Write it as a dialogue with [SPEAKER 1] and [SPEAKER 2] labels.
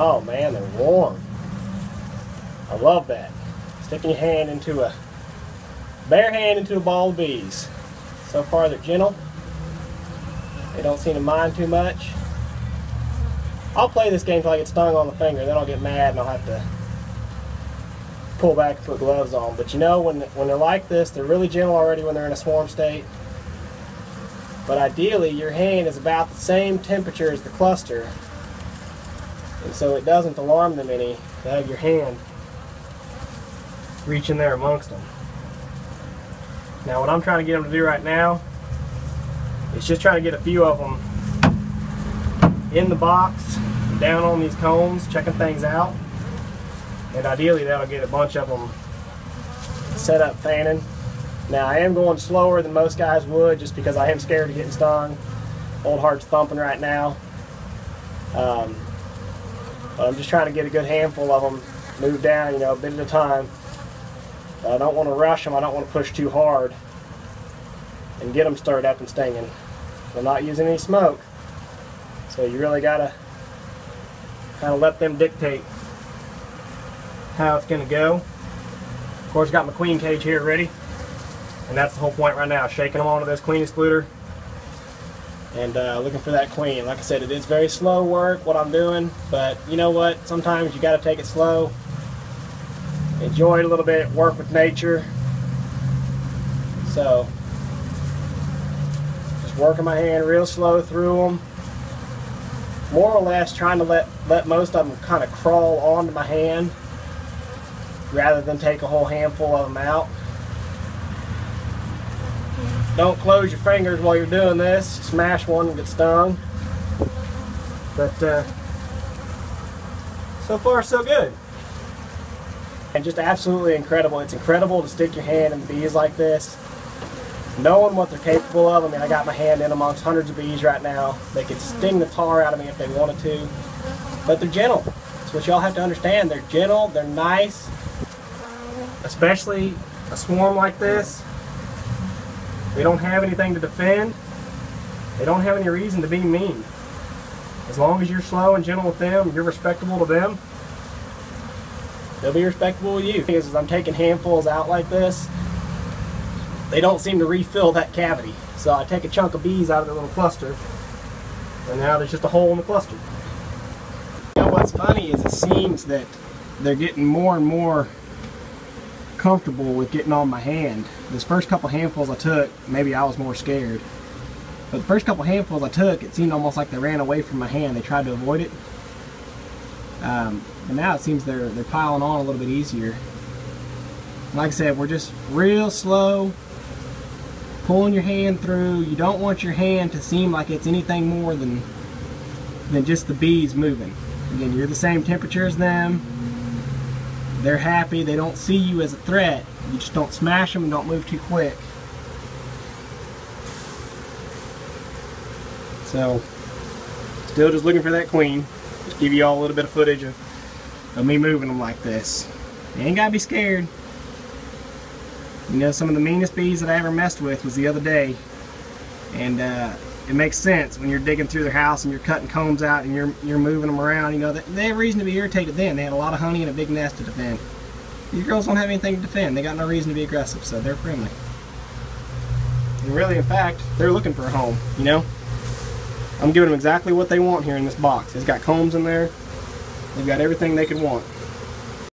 [SPEAKER 1] Oh man, they're warm. I love that. Sticking your hand into a bare hand into a ball of bees. So far they're gentle. They don't seem to mind too much. I'll play this game till I get stung on the finger, then I'll get mad and I'll have to pull back and put gloves on. But you know, when they're like this, they're really gentle already when they're in a swarm state. But ideally, your hand is about the same temperature as the cluster. And so it doesn't alarm them any to have your hand reach in there amongst them. Now what I'm trying to get them to do right now is just trying to get a few of them in the box, down on these combs, checking things out. And ideally that'll get a bunch of them set up fanning. Now I am going slower than most guys would just because I am scared of getting stung. Old heart's thumping right now. But I'm just trying to get a good handful of them moved down, you know, a bit at a time. But I don't want to rush them, I don't want to push too hard and get them stirred up and stinging. I'm not using any smoke. So you really got to kind of let them dictate how it's going to go. Of course, got my queen cage here ready. And that's the whole point right now, shaking them onto this queen excluder and looking for that queen. Like I said, it is very slow work what I'm doing, but you know what? Sometimes you got to take it slow, enjoy it a little bit, work with nature. So, just working my hand real slow through them, more or less trying to let most of them kind of crawl onto my hand rather than take a whole handful of them out. Don't close your fingers while you're doing this. Smash one and get stung. But so far so good. And just absolutely incredible. It's incredible to stick your hand in the bees like this, knowing what they're capable of. I mean, I got my hand in amongst hundreds of bees right now. They could sting the tar out of me if they wanted to. But they're gentle. That's what y'all have to understand. They're gentle, they're nice. Especially a swarm like this. They don't have anything to defend. They don't have any reason to be mean. As long as you're slow and gentle with them, you're respectable to them, they'll be respectable with you. The thing is, as I'm taking handfuls out like this, they don't seem to refill that cavity. So I take a chunk of bees out of the little cluster, and now there's just a hole in the cluster. You know what's funny is it seems that they're getting more and more comfortable with getting on my hand. This first couple handfuls I took, maybe I was more scared, but the first couple handfuls I took, it seemed almost like they ran away from my hand. They tried to avoid it, and now it seems they're piling on a little bit easier. Like I said, we're just real slow, pulling your hand through. You don't want your hand to seem like it's anything more than just the bees moving. Again, you're the same temperature as them. They're happy. They don't see you as a threat. You just don't smash them and don't move too quick. So, still just looking for that queen. Just give you all a little bit of footage of me moving them like this. You ain't gotta be scared. You know, some of the meanest bees that I ever messed with was the other day. And it makes sense when you're digging through their house and you're cutting combs out and you're moving them around. You know, they have reason to be irritated then. They had a lot of honey and a big nest to defend. These girls don't have anything to defend. They got no reason to be aggressive, so they're friendly. And really, in fact, they're looking for a home, you know? I'm giving them exactly what they want here in this box. It's got combs in there. They've got everything they could want.